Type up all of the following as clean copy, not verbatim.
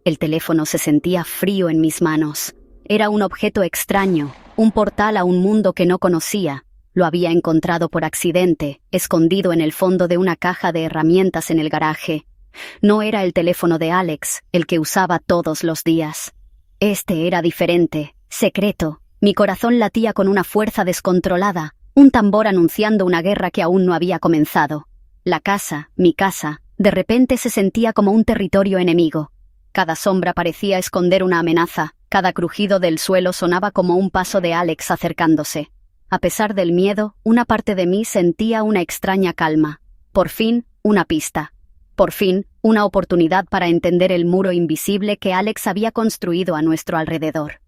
El teléfono se sentía frío en mis manos. Era un objeto extraño, un portal a un mundo que no conocía. Lo había encontrado por accidente, escondido en el fondo de una caja de herramientas en el garaje. No era el teléfono de Alex, el que usaba todos los días. Este era diferente, secreto. Mi corazón latía con una fuerza descontrolada, un tambor anunciando una guerra que aún no había comenzado. La casa, mi casa, de repente se sentía como un territorio enemigo. Cada sombra parecía esconder una amenaza, cada crujido del suelo sonaba como un paso de Alex acercándose. A pesar del miedo, una parte de mí sentía una extraña calma. Por fin, una pista. Por fin, una oportunidad para entender el muro invisible que Alex había construido a nuestro alrededor.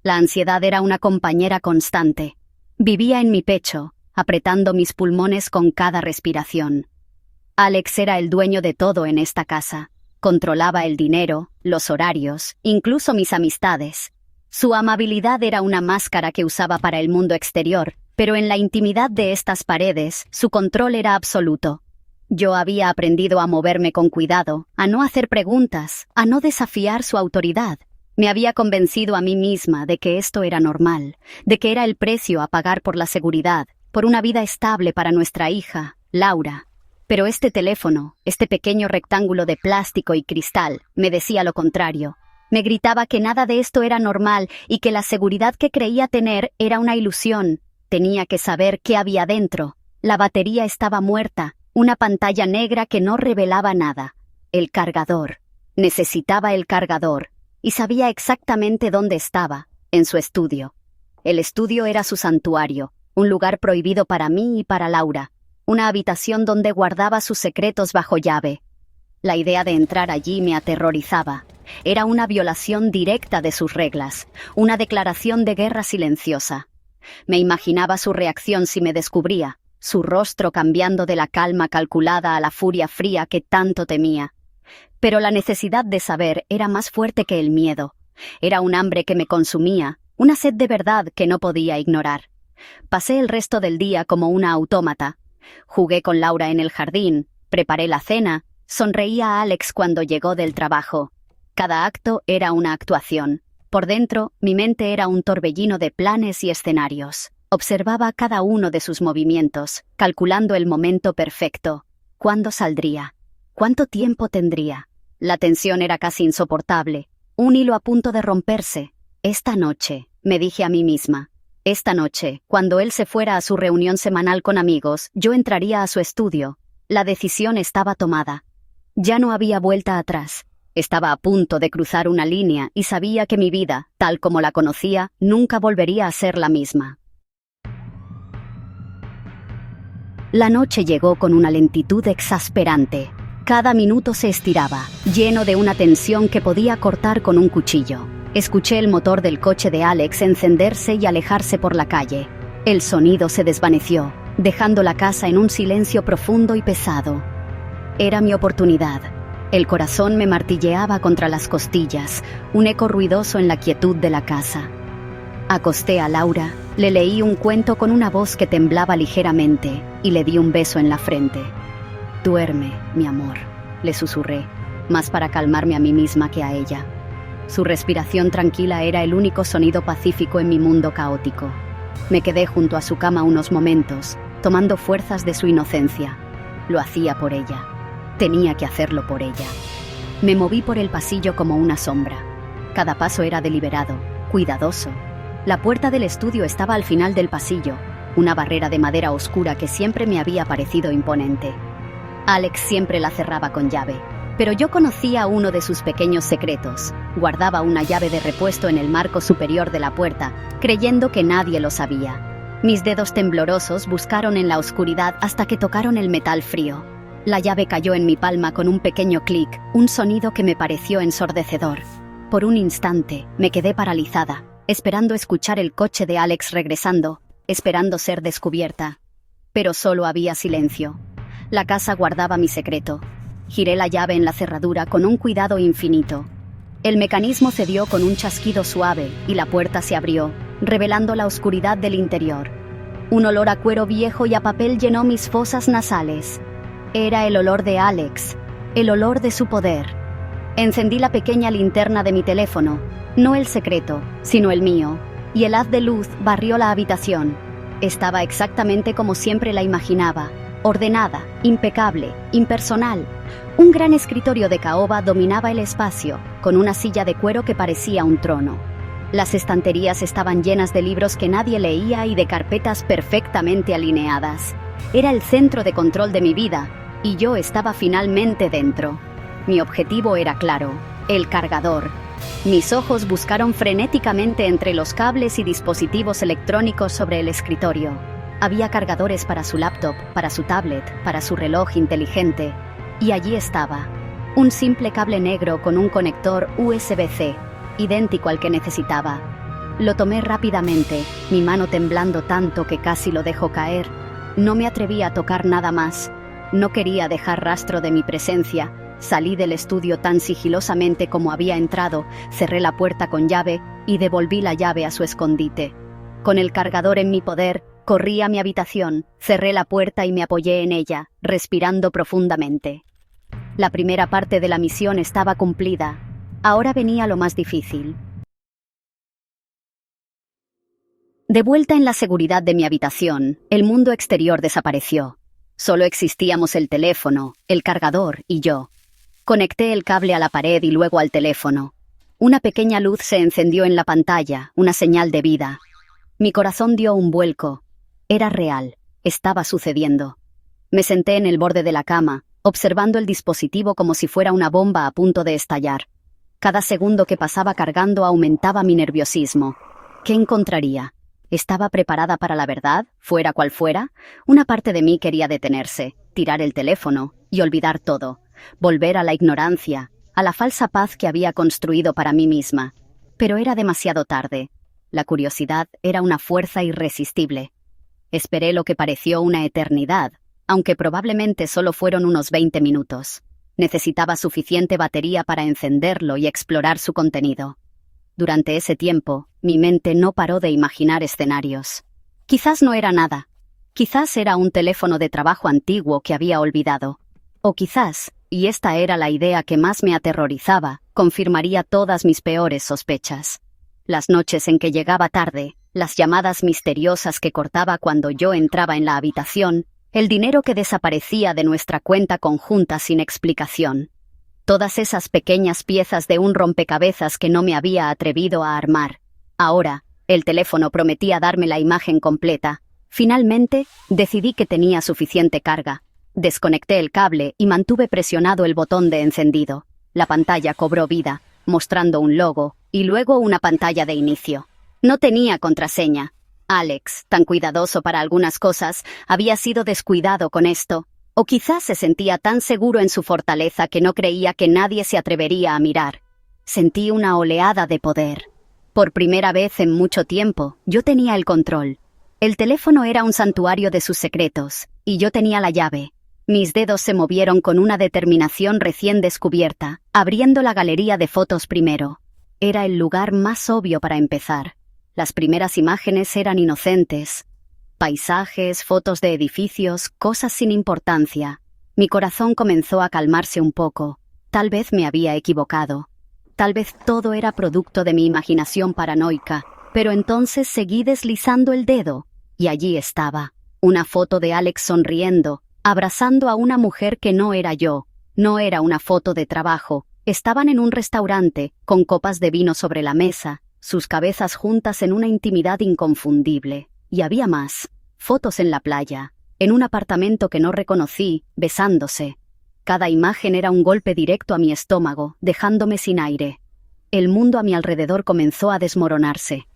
La ansiedad era una compañera constante. Vivía en mi pecho, apretando mis pulmones con cada respiración. Alex era el dueño de todo en esta casa. Controlaba el dinero, los horarios, incluso mis amistades. Su amabilidad era una máscara que usaba para el mundo exterior, pero en la intimidad de estas paredes, su control era absoluto. Yo había aprendido a moverme con cuidado, a no hacer preguntas, a no desafiar su autoridad. Me había convencido a mí misma de que esto era normal, de que era el precio a pagar por la seguridad, por una vida estable para nuestra hija, Laura. Pero este teléfono, este pequeño rectángulo de plástico y cristal, me decía lo contrario. Me gritaba que nada de esto era normal y que la seguridad que creía tener era una ilusión. Tenía que saber qué había dentro. La batería estaba muerta, una pantalla negra que no revelaba nada. El cargador. Necesitaba el cargador. Y sabía exactamente dónde estaba, en su estudio. El estudio era su santuario, un lugar prohibido para mí y para Laura. Una habitación donde guardaba sus secretos bajo llave. La idea de entrar allí me aterrorizaba. Era una violación directa de sus reglas, una declaración de guerra silenciosa. Me imaginaba su reacción si me descubría, su rostro cambiando de la calma calculada a la furia fría que tanto temía. Pero la necesidad de saber era más fuerte que el miedo. Era un hambre que me consumía, una sed de verdad que no podía ignorar. Pasé el resto del día como una autómata. Jugué con Laura en el jardín, preparé la cena, sonreí a Alex cuando llegó del trabajo. Cada acto era una actuación. Por dentro, mi mente era un torbellino de planes y escenarios. Observaba cada uno de sus movimientos, calculando el momento perfecto. ¿Cuándo saldría? ¿Cuánto tiempo tendría? La tensión era casi insoportable. Un hilo a punto de romperse. Esta noche, me dije a mí misma. Esta noche, cuando él se fuera a su reunión semanal con amigos, yo entraría a su estudio. La decisión estaba tomada. Ya no había vuelta atrás. Estaba a punto de cruzar una línea y sabía que mi vida, tal como la conocía, nunca volvería a ser la misma. La noche llegó con una lentitud exasperante. Cada minuto se estiraba, lleno de una tensión que podía cortar con un cuchillo. Escuché el motor del coche de Alex encenderse y alejarse por la calle. El sonido se desvaneció, dejando la casa en un silencio profundo y pesado. Era mi oportunidad. El corazón me martilleaba contra las costillas, un eco ruidoso en la quietud de la casa. Acosté a Laura, le leí un cuento con una voz que temblaba ligeramente y le di un beso en la frente. «Duerme, mi amor», le susurré, más para calmarme a mí misma que a ella. Su respiración tranquila era el único sonido pacífico en mi mundo caótico. Me quedé junto a su cama unos momentos, tomando fuerzas de su inocencia. Lo hacía por ella. Tenía que hacerlo por ella. Me moví por el pasillo como una sombra. Cada paso era deliberado, cuidadoso. La puerta del estudio estaba al final del pasillo, una barrera de madera oscura que siempre me había parecido imponente. Alex siempre la cerraba con llave, pero yo conocía uno de sus pequeños secretos. Guardaba una llave de repuesto en el marco superior de la puerta, creyendo que nadie lo sabía. Mis dedos temblorosos buscaron en la oscuridad hasta que tocaron el metal frío. La llave cayó en mi palma con un pequeño clic, un sonido que me pareció ensordecedor. Por un instante, me quedé paralizada, esperando escuchar el coche de Alex regresando, esperando ser descubierta. Pero solo había silencio. La casa guardaba mi secreto. Giré la llave en la cerradura con un cuidado infinito. El mecanismo cedió con un chasquido suave y la puerta se abrió, revelando la oscuridad del interior. Un olor a cuero viejo y a papel llenó mis fosas nasales. Era el olor de Alex, el olor de su poder. Encendí la pequeña linterna de mi teléfono, no el secreto, sino el mío, y el haz de luz barrió la habitación. Estaba exactamente como siempre la imaginaba, ordenada, impecable, impersonal. Un gran escritorio de caoba dominaba el espacio, con una silla de cuero que parecía un trono. Las estanterías estaban llenas de libros que nadie leía y de carpetas perfectamente alineadas. Era el centro de control de mi vida, y yo estaba finalmente dentro. Mi objetivo era claro, el cargador. Mis ojos buscaron frenéticamente entre los cables y dispositivos electrónicos sobre el escritorio. Había cargadores para su laptop, para su tablet, para su reloj inteligente. Y allí estaba, un simple cable negro con un conector USB-C, idéntico al que necesitaba. Lo tomé rápidamente, mi mano temblando tanto que casi lo dejó caer. No me atreví a tocar nada más. No quería dejar rastro de mi presencia. Salí del estudio tan sigilosamente como había entrado, cerré la puerta con llave y devolví la llave a su escondite. Con el cargador en mi poder, corrí a mi habitación, cerré la puerta y me apoyé en ella, respirando profundamente. La primera parte de la misión estaba cumplida. Ahora venía lo más difícil. De vuelta en la seguridad de mi habitación, el mundo exterior desapareció. Solo existíamos el teléfono, el cargador y yo. Conecté el cable a la pared y luego al teléfono. Una pequeña luz se encendió en la pantalla, una señal de vida. Mi corazón dio un vuelco. Era real, estaba sucediendo. Me senté en el borde de la cama, observando el dispositivo como si fuera una bomba a punto de estallar. Cada segundo que pasaba cargando aumentaba mi nerviosismo. ¿Qué encontraría? ¿Estaba preparada para la verdad, fuera cual fuera? Una parte de mí quería detenerse, tirar el teléfono y olvidar todo. Volver a la ignorancia, a la falsa paz que había construido para mí misma. Pero era demasiado tarde. La curiosidad era una fuerza irresistible. Esperé lo que pareció una eternidad, aunque probablemente solo fueron unos 20 minutos. Necesitaba suficiente batería para encenderlo y explorar su contenido. Durante ese tiempo, mi mente no paró de imaginar escenarios. Quizás no era nada. Quizás era un teléfono de trabajo antiguo que había olvidado. O quizás, y esta era la idea que más me aterrorizaba, confirmaría todas mis peores sospechas. Las noches en que llegaba tarde, las llamadas misteriosas que cortaba cuando yo entraba en la habitación, el dinero que desaparecía de nuestra cuenta conjunta sin explicación. Todas esas pequeñas piezas de un rompecabezas que no me había atrevido a armar. Ahora, el teléfono prometía darme la imagen completa. Finalmente, decidí que tenía suficiente carga. Desconecté el cable y mantuve presionado el botón de encendido. La pantalla cobró vida, mostrando un logo, y luego una pantalla de inicio. No tenía contraseña. Alex, tan cuidadoso para algunas cosas, había sido descuidado con esto. O quizás se sentía tan seguro en su fortaleza que no creía que nadie se atrevería a mirar. Sentí una oleada de poder. Por primera vez en mucho tiempo, yo tenía el control. El teléfono era un santuario de sus secretos, y yo tenía la llave. Mis dedos se movieron con una determinación recién descubierta, abriendo la galería de fotos primero. Era el lugar más obvio para empezar. Las primeras imágenes eran inocentes. Paisajes, fotos de edificios, cosas sin importancia. Mi corazón comenzó a calmarse un poco. Tal vez me había equivocado. Tal vez todo era producto de mi imaginación paranoica, pero entonces seguí deslizando el dedo, y allí estaba, una foto de Alex sonriendo, abrazando a una mujer que no era yo. No era una foto de trabajo. Estaban en un restaurante, con copas de vino sobre la mesa, sus cabezas juntas en una intimidad inconfundible. Y había más. Fotos en la playa, en un apartamento que no reconocí, besándose. Cada imagen era un golpe directo a mi estómago, dejándome sin aire. El mundo a mi alrededor comenzó a desmoronarse.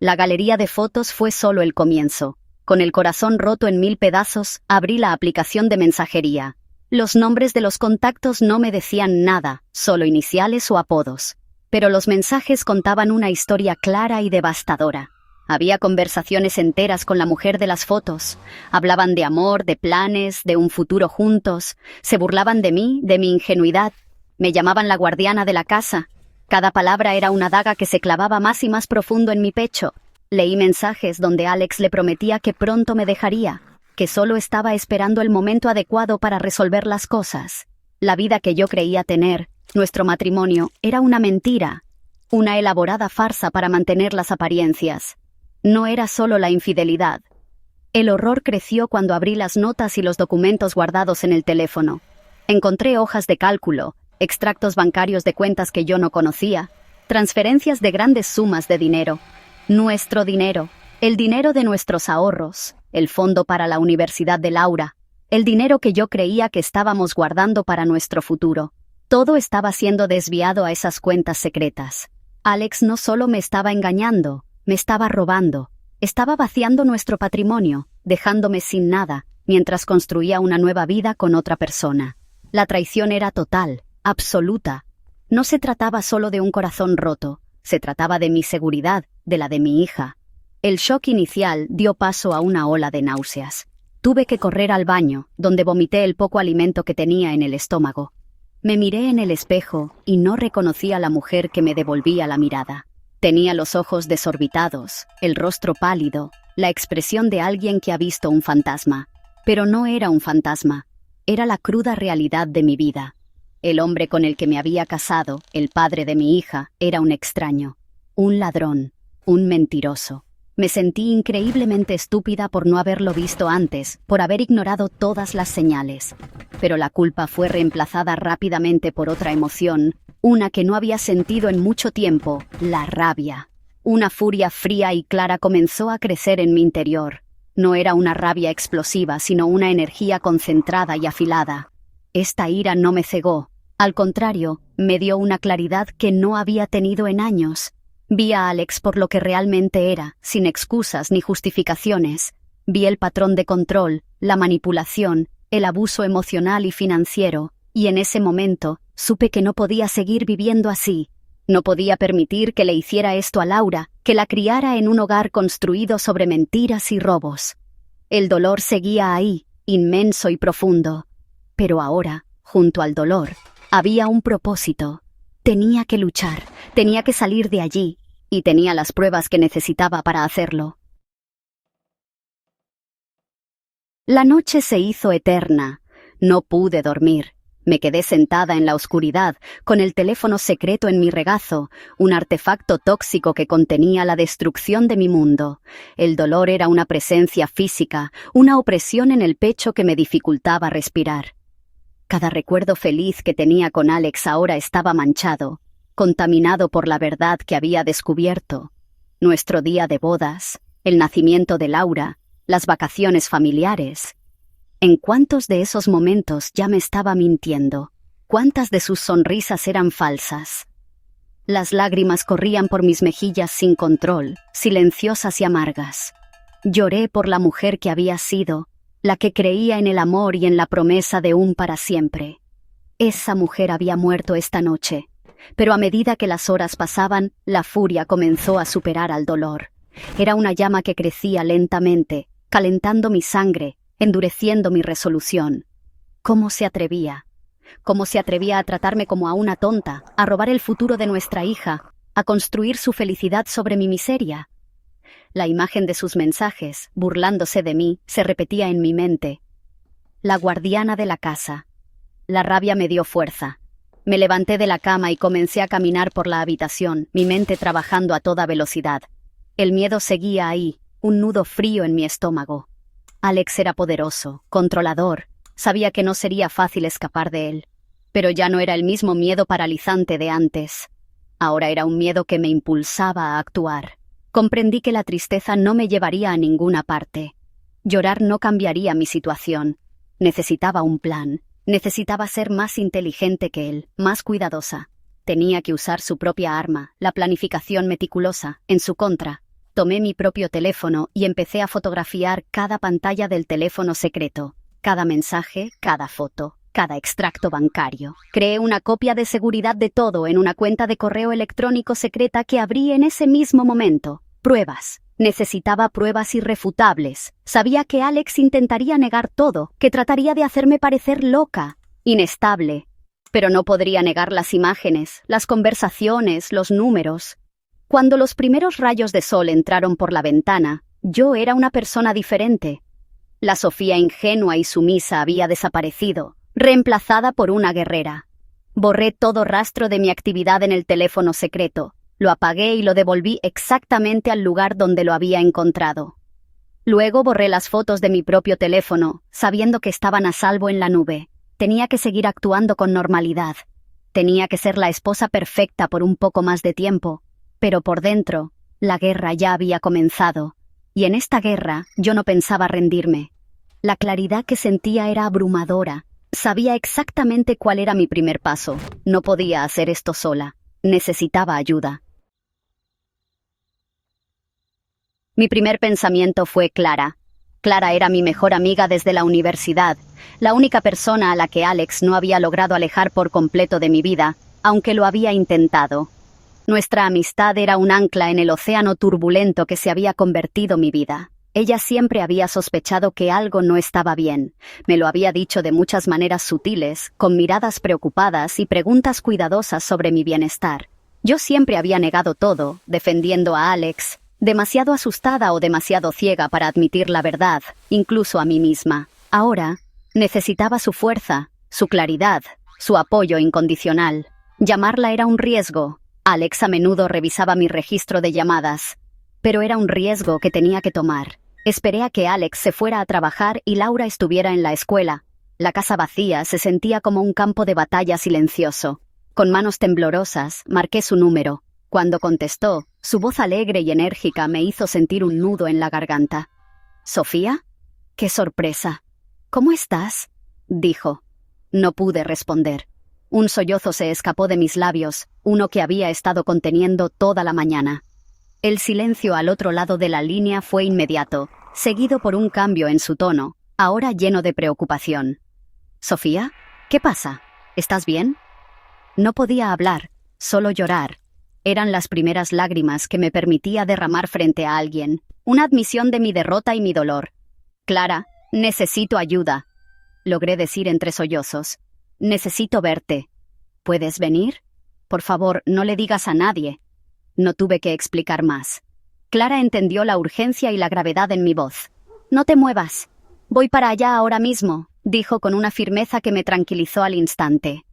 La galería de fotos fue solo el comienzo. Con el corazón roto en 1000 pedazos, abrí la aplicación de mensajería. Los nombres de los contactos no me decían nada, solo iniciales o apodos. Pero los mensajes contaban una historia clara y devastadora. Había conversaciones enteras con la mujer de las fotos. Hablaban de amor, de planes, de un futuro juntos. Se burlaban de mí, de mi ingenuidad. Me llamaban la guardiana de la casa. Cada palabra era una daga que se clavaba más y más profundo en mi pecho. Leí mensajes donde Alex le prometía que pronto me dejaría. que solo estaba esperando el momento adecuado para resolver las cosas. La vida que yo creía tener, nuestro matrimonio, era una mentira, una elaborada farsa para mantener las apariencias. No era solo la infidelidad. El horror creció cuando abrí las notas y los documentos guardados en el teléfono. Encontré hojas de cálculo, extractos bancarios de cuentas que yo no conocía, transferencias de grandes sumas de dinero. Nuestro dinero, el dinero de nuestros ahorros, el fondo para la universidad de Laura, el dinero que yo creía que estábamos guardando para nuestro futuro. Todo estaba siendo desviado a esas cuentas secretas. Alex no solo me estaba engañando, me estaba robando. Estaba vaciando nuestro patrimonio, dejándome sin nada, mientras construía una nueva vida con otra persona. La traición era total, absoluta. No se trataba solo de un corazón roto, se trataba de mi seguridad, de la de mi hija. El shock inicial dio paso a una ola de náuseas. Tuve que correr al baño, donde vomité el poco alimento que tenía en el estómago. Me miré en el espejo y no reconocí a la mujer que me devolvía la mirada. Tenía los ojos desorbitados, el rostro pálido, la expresión de alguien que ha visto un fantasma. Pero no era un fantasma, era la cruda realidad de mi vida. El hombre con el que me había casado, el padre de mi hija, era un extraño, un ladrón, un mentiroso. Me sentí increíblemente estúpida por no haberlo visto antes, por haber ignorado todas las señales. Pero la culpa fue reemplazada rápidamente por otra emoción, una que no había sentido en mucho tiempo, la rabia. Una furia fría y clara comenzó a crecer en mi interior. No era una rabia explosiva, sino una energía concentrada y afilada. Esta ira no me cegó. Al contrario, me dio una claridad que no había tenido en años. Vi a Alex por lo que realmente era, sin excusas ni justificaciones. Vi el patrón de control, la manipulación, el abuso emocional y financiero, y en ese momento supe que no podía seguir viviendo así. No podía permitir que le hiciera esto a Laura, que la criara en un hogar construido sobre mentiras y robos. El dolor seguía ahí, inmenso y profundo. Pero ahora, junto al dolor, había un propósito. Tenía que luchar, tenía que salir de allí, y tenía las pruebas que necesitaba para hacerlo. La noche se hizo eterna. No pude dormir. Me quedé sentada en la oscuridad, con el teléfono secreto en mi regazo, un artefacto tóxico que contenía la destrucción de mi mundo. El dolor era una presencia física, una opresión en el pecho que me dificultaba respirar. Cada recuerdo feliz que tenía con Alex ahora estaba manchado, contaminado por la verdad que había descubierto. Nuestro día de bodas, el nacimiento de Laura, las vacaciones familiares. ¿En cuántos de esos momentos ya me estaba mintiendo? ¿Cuántas de sus sonrisas eran falsas? Las lágrimas corrían por mis mejillas sin control, silenciosas y amargas. Lloré por la mujer que había sido, la que creía en el amor y en la promesa de un para siempre. Esa mujer había muerto esta noche, pero a medida que las horas pasaban, la furia comenzó a superar al dolor. Era una llama que crecía lentamente, calentando mi sangre, endureciendo mi resolución. ¿Cómo se atrevía? ¿Cómo se atrevía a tratarme como a una tonta, a robar el futuro de nuestra hija, a construir su felicidad sobre mi miseria? La imagen de sus mensajes, burlándose de mí, se repetía en mi mente. La guardiana de la casa. La rabia me dio fuerza. Me levanté de la cama y comencé a caminar por la habitación, mi mente trabajando a toda velocidad. El miedo seguía ahí, un nudo frío en mi estómago. Alex era poderoso, controlador. Sabía que no sería fácil escapar de él. Pero ya no era el mismo miedo paralizante de antes. Ahora era un miedo que me impulsaba a actuar. Comprendí que la tristeza no me llevaría a ninguna parte. Llorar no cambiaría mi situación. Necesitaba un plan. Necesitaba ser más inteligente que él, más cuidadosa. Tenía que usar su propia arma, la planificación meticulosa, en su contra. Tomé mi propio teléfono y empecé a fotografiar cada pantalla del teléfono secreto, cada mensaje, cada foto, cada extracto bancario. Creé una copia de seguridad de todo en una cuenta de correo electrónico secreta que abrí en ese mismo momento. Pruebas. Necesitaba pruebas irrefutables. Sabía que Alex intentaría negar todo, que trataría de hacerme parecer loca, inestable. Pero no podría negar las imágenes, las conversaciones, los números. Cuando los primeros rayos de sol entraron por la ventana, yo era una persona diferente. La Sofía ingenua y sumisa había desaparecido, reemplazada por una guerrera. Borré todo rastro de mi actividad en el teléfono secreto, lo apagué y lo devolví exactamente al lugar donde lo había encontrado. Luego borré las fotos de mi propio teléfono, sabiendo que estaban a salvo en la nube. Tenía que seguir actuando con normalidad. Tenía que ser la esposa perfecta por un poco más de tiempo, pero por dentro, la guerra ya había comenzado, y en esta guerra yo no pensaba rendirme. La claridad que sentía era abrumadora. Sabía exactamente cuál era mi primer paso. No podía hacer esto sola. Necesitaba ayuda. Mi primer pensamiento fue Clara. Clara era mi mejor amiga desde la universidad, la única persona a la que Alex no había logrado alejar por completo de mi vida, aunque lo había intentado. Nuestra amistad era un ancla en el océano turbulento que se había convertido mi vida. Ella siempre había sospechado que algo no estaba bien. Me lo había dicho de muchas maneras sutiles, con miradas preocupadas y preguntas cuidadosas sobre mi bienestar. Yo siempre había negado todo, defendiendo a Alex, demasiado asustada o demasiado ciega para admitir la verdad, incluso a mí misma. Ahora, necesitaba su fuerza, su claridad, su apoyo incondicional. Llamarla era un riesgo. Alex a menudo revisaba mi registro de llamadas, pero era un riesgo que tenía que tomar. Esperé a que Alex se fuera a trabajar y Laura estuviera en la escuela. La casa vacía se sentía como un campo de batalla silencioso. Con manos temblorosas, marqué su número. Cuando contestó, su voz alegre y enérgica me hizo sentir un nudo en la garganta. «¿Sofía? ¡Qué sorpresa! ¿Cómo estás?», dijo. No pude responder. Un sollozo se escapó de mis labios, uno que había estado conteniendo toda la mañana. El silencio al otro lado de la línea fue inmediato, seguido por un cambio en su tono, ahora lleno de preocupación. «¿Sofía? ¿Qué pasa? ¿Estás bien?». No podía hablar, solo llorar. Eran las primeras lágrimas que me permitía derramar frente a alguien, una admisión de mi derrota y mi dolor. «Clara, necesito ayuda», logré decir entre sollozos. «Necesito verte. ¿Puedes venir? Por favor, no le digas a nadie». No tuve que explicar más. Clara entendió la urgencia y la gravedad en mi voz. «No te muevas. Voy para allá ahora mismo», dijo con una firmeza que me tranquilizó al instante.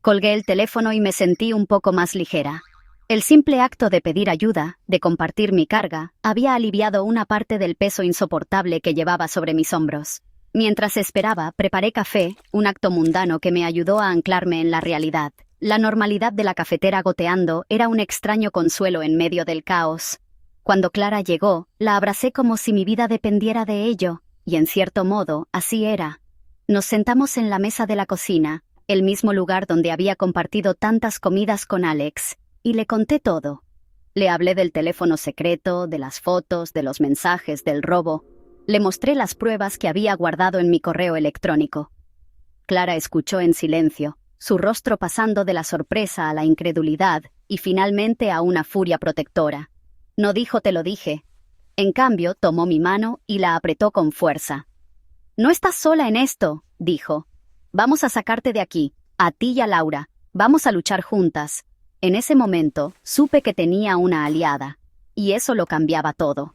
Colgué el teléfono y me sentí un poco más ligera. El simple acto de pedir ayuda, de compartir mi carga, había aliviado una parte del peso insoportable que llevaba sobre mis hombros. Mientras esperaba, preparé café, un acto mundano que me ayudó a anclarme en la realidad. La normalidad de la cafetera goteando era un extraño consuelo en medio del caos. Cuando Clara llegó, la abracé como si mi vida dependiera de ello, y en cierto modo, así era. Nos sentamos en la mesa de la cocina, el mismo lugar donde había compartido tantas comidas con Alex, y le conté todo. Le hablé del teléfono secreto, de las fotos, de los mensajes, del robo. Le mostré las pruebas que había guardado en mi correo electrónico. Clara escuchó en silencio, su rostro pasando de la sorpresa a la incredulidad y finalmente a una furia protectora. No dijo «te lo dije». En cambio, tomó mi mano y la apretó con fuerza. «No estás sola en esto», dijo. «Vamos a sacarte de aquí, a ti y a Laura. Vamos a luchar juntas». En ese momento, supe que tenía una aliada, y eso lo cambiaba todo.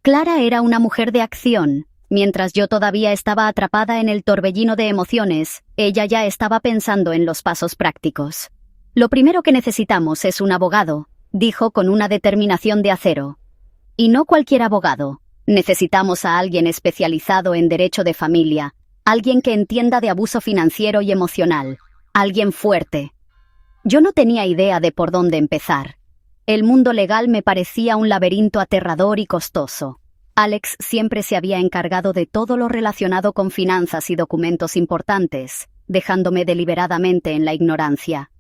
Clara era una mujer de acción. Mientras yo todavía estaba atrapada en el torbellino de emociones, ella ya estaba pensando en los pasos prácticos. «Lo primero que necesitamos es un abogado», dijo con una determinación de acero. «Y no cualquier abogado. Necesitamos a alguien especializado en derecho de familia, alguien que entienda de abuso financiero y emocional, alguien fuerte». Yo no tenía idea de por dónde empezar. El mundo legal me parecía un laberinto aterrador y costoso. Alex siempre se había encargado de todo lo relacionado con finanzas y documentos importantes, dejándome deliberadamente en la ignorancia.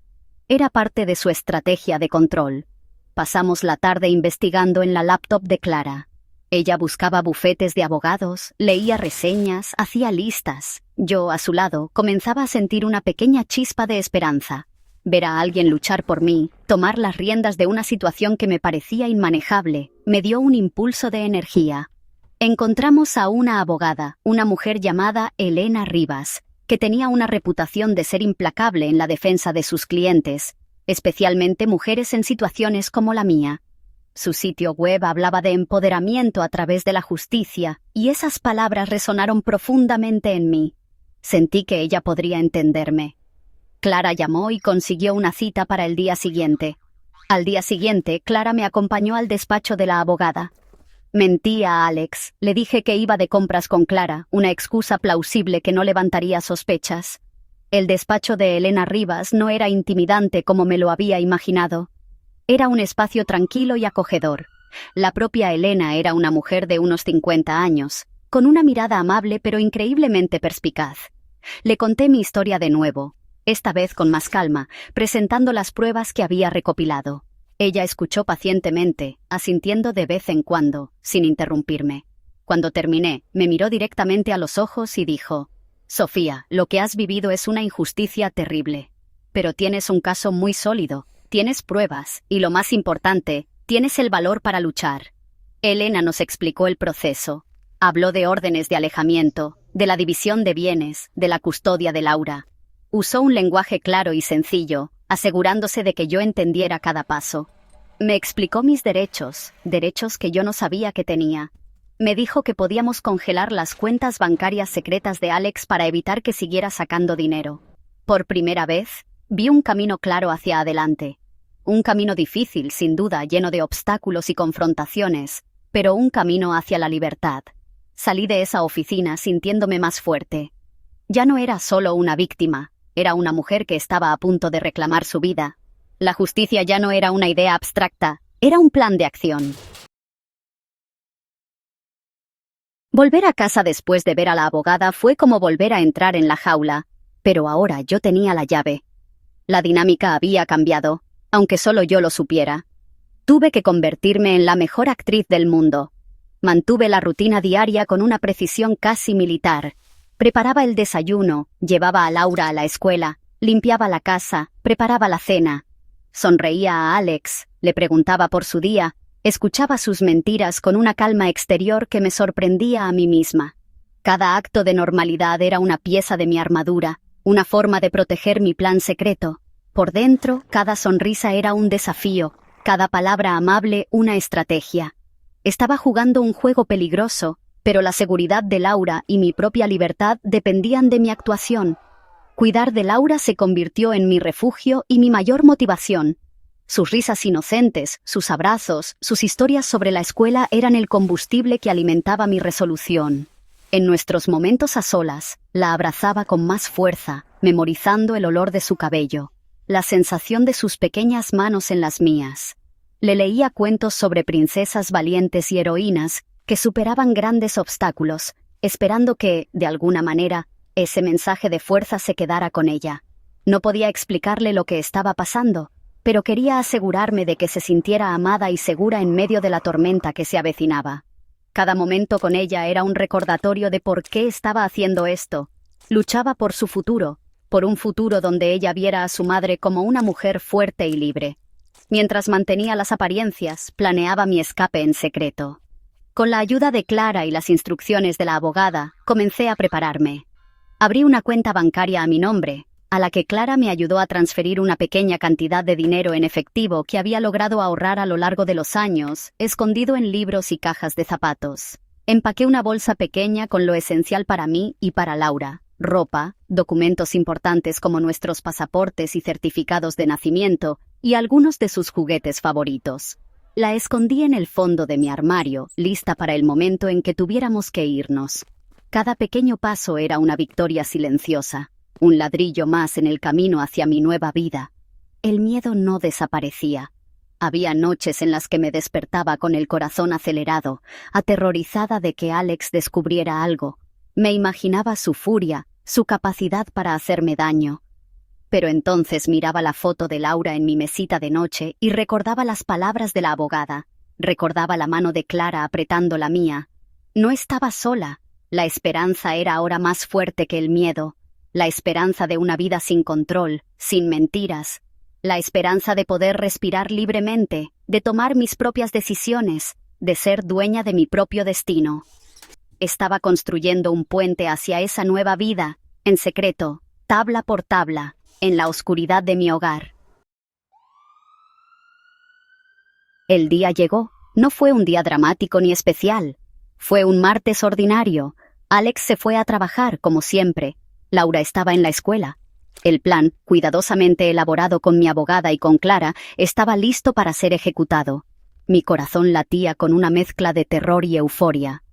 Era parte de su estrategia de control. Pasamos la tarde investigando en la laptop de Clara. Ella buscaba bufetes de abogados, leía reseñas, hacía listas. Yo, a su lado, comenzaba a sentir una pequeña chispa de esperanza. Ver a alguien luchar por mí, tomar las riendas de una situación que me parecía inmanejable, me dio un impulso de energía. Encontramos a una abogada, una mujer llamada Elena Rivas, que tenía una reputación de ser implacable en la defensa de sus clientes, especialmente mujeres en situaciones como la mía. Su sitio web hablaba de empoderamiento a través de la justicia, y esas palabras resonaron profundamente en mí. Sentí que ella podría entenderme. Clara llamó y consiguió una cita para el día siguiente. Al día siguiente, Clara me acompañó al despacho de la abogada. Mentí a Alex, le dije que iba de compras con Clara, una excusa plausible que no levantaría sospechas. El despacho de Elena Rivas no era intimidante como me lo había imaginado. Era un espacio tranquilo y acogedor. La propia Elena era una mujer de unos 50 años, con una mirada amable pero increíblemente perspicaz. Le conté mi historia de nuevo, esta vez con más calma, presentando las pruebas que había recopilado. Ella escuchó pacientemente, asintiendo de vez en cuando, sin interrumpirme. Cuando terminé, me miró directamente a los ojos y dijo: «Sofía, lo que has vivido es una injusticia terrible. Pero tienes un caso muy sólido, tienes pruebas, y lo más importante, tienes el valor para luchar». Elena nos explicó el proceso. Habló de órdenes de alejamiento, de la división de bienes, de la custodia de Laura. Usó un lenguaje claro y sencillo, asegurándose de que yo entendiera cada paso. Me explicó mis derechos que yo no sabía que tenía. Me dijo que podíamos congelar las cuentas bancarias secretas de Alex para evitar que siguiera sacando dinero. Por primera vez, vi un camino claro hacia adelante. Un camino difícil, sin duda, lleno de obstáculos y confrontaciones, pero un camino hacia la libertad. Salí de esa oficina sintiéndome más fuerte. Ya no era solo una víctima, era una mujer que estaba a punto de reclamar su vida. La justicia ya no era una idea abstracta, era un plan de acción. Volver a casa después de ver a la abogada fue como volver a entrar en la jaula, pero ahora yo tenía la llave. La dinámica había cambiado, aunque solo yo lo supiera. Tuve que convertirme en la mejor actriz del mundo. Mantuve la rutina diaria con una precisión casi militar. Preparaba el desayuno, llevaba a Laura a la escuela, limpiaba la casa, preparaba la cena. Sonreía a Alex, le preguntaba por su día, escuchaba sus mentiras con una calma exterior que me sorprendía a mí misma. Cada acto de normalidad era una pieza de mi armadura, una forma de proteger mi plan secreto. Por dentro, cada sonrisa era un desafío, cada palabra amable una estrategia. Estaba jugando un juego peligroso, pero la seguridad de Laura y mi propia libertad dependían de mi actuación. Cuidar de Laura se convirtió en mi refugio y mi mayor motivación. Sus risas inocentes, sus abrazos, sus historias sobre la escuela eran el combustible que alimentaba mi resolución. En nuestros momentos a solas, la abrazaba con más fuerza, memorizando el olor de su cabello, la sensación de sus pequeñas manos en las mías. Le leía cuentos sobre princesas valientes y heroínas que superaban grandes obstáculos, esperando que, de alguna manera, ese mensaje de fuerza se quedara con ella. No podía explicarle lo que estaba pasando, pero quería asegurarme de que se sintiera amada y segura en medio de la tormenta que se avecinaba. Cada momento con ella era un recordatorio de por qué estaba haciendo esto. Luchaba por su futuro, por un futuro donde ella viera a su madre como una mujer fuerte y libre. Mientras mantenía las apariencias, planeaba mi escape en secreto. Con la ayuda de Clara y las instrucciones de la abogada, comencé a prepararme. Abrí una cuenta bancaria a mi nombre, a la que Clara me ayudó a transferir una pequeña cantidad de dinero en efectivo que había logrado ahorrar a lo largo de los años, escondido en libros y cajas de zapatos. Empaqué una bolsa pequeña con lo esencial para mí y para Laura: ropa, documentos importantes como nuestros pasaportes y certificados de nacimiento, y algunos de sus juguetes favoritos. La escondí en el fondo de mi armario, lista para el momento en que tuviéramos que irnos. Cada pequeño paso era una victoria silenciosa, un ladrillo más en el camino hacia mi nueva vida. El miedo no desaparecía. Había noches en las que me despertaba con el corazón acelerado, aterrorizada de que Alex descubriera algo. Me imaginaba su furia, su capacidad para hacerme daño. Pero entonces miraba la foto de Laura en mi mesita de noche y recordaba las palabras de la abogada. Recordaba la mano de Clara apretando la mía. No estaba sola. La esperanza era ahora más fuerte que el miedo. La esperanza de una vida sin control, sin mentiras. La esperanza de poder respirar libremente, de tomar mis propias decisiones, de ser dueña de mi propio destino. Estaba construyendo un puente hacia esa nueva vida, en secreto, tabla por tabla, en la oscuridad de mi hogar. El día llegó. No fue un día dramático ni especial. Fue un martes ordinario. Alex se fue a trabajar, como siempre. Laura estaba en la escuela. El plan, cuidadosamente elaborado con mi abogada y con Clara, estaba listo para ser ejecutado. Mi corazón latía con una mezcla de terror y euforia.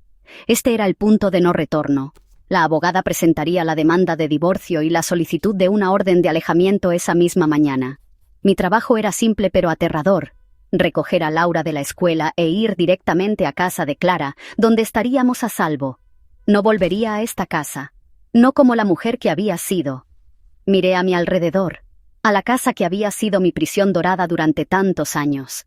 Este era el punto de no retorno. La abogada presentaría la demanda de divorcio y la solicitud de una orden de alejamiento esa misma mañana. Mi trabajo era simple pero aterrador. Recoger a Laura de la escuela e ir directamente a casa de Clara, donde estaríamos a salvo. No volvería a esta casa. No como la mujer que había sido. Miré a mi alrededor, a la casa que había sido mi prisión dorada durante tantos años.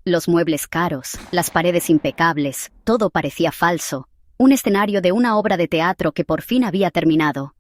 Los muebles caros, las paredes impecables, todo parecía falso. Un escenario de una obra de teatro que por fin había terminado.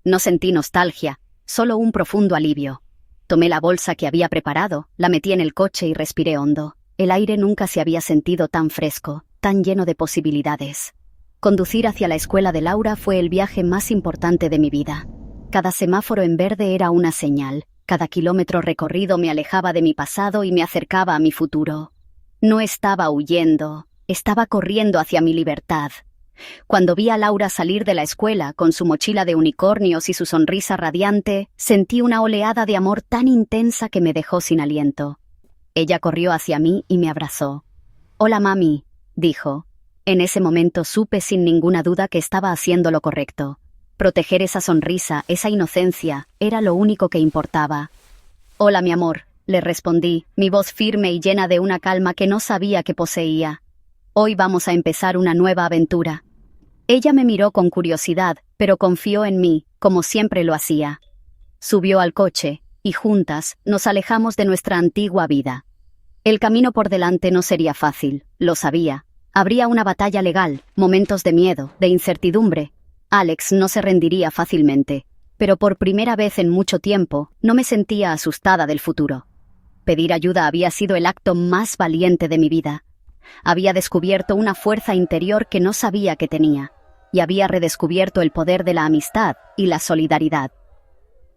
No sentí nostalgia, solo un profundo alivio. Tomé la bolsa que había preparado, la metí en el coche y respiré hondo. El aire nunca se había sentido tan fresco, tan lleno de posibilidades. Conducir hacia la escuela de Laura fue el viaje más importante de mi vida. Cada semáforo en verde era una señal. Cada kilómetro recorrido me alejaba de mi pasado y me acercaba a mi futuro. No estaba huyendo, estaba corriendo hacia mi libertad. Cuando vi a Laura salir de la escuela con su mochila de unicornios y su sonrisa radiante, sentí una oleada de amor tan intensa que me dejó sin aliento. Ella corrió hacia mí y me abrazó. «Hola, mami», dijo. En ese momento supe sin ninguna duda que estaba haciendo lo correcto. Proteger esa sonrisa, esa inocencia, era lo único que importaba. «Hola, mi amor», le respondí, mi voz firme y llena de una calma que no sabía que poseía. «Hoy vamos a empezar una nueva aventura». Ella me miró con curiosidad, pero confió en mí, como siempre lo hacía. Subió al coche, y juntas nos alejamos de nuestra antigua vida. El camino por delante no sería fácil, lo sabía. Habría una batalla legal, momentos de miedo, de incertidumbre. Alex no se rendiría fácilmente, pero por primera vez en mucho tiempo no me sentía asustada del futuro. Pedir ayuda había sido el acto más valiente de mi vida. Había descubierto una fuerza interior que no sabía que tenía, y había redescubierto el poder de la amistad y la solidaridad.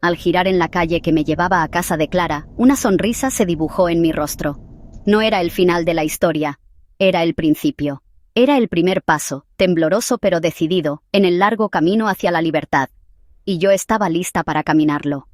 Al girar en la calle que me llevaba a casa de Clara, una sonrisa se dibujó en mi rostro. No era el final de la historia, era el principio. Era el primer paso, tembloroso pero decidido, en el largo camino hacia la libertad. Y yo estaba lista para caminarlo.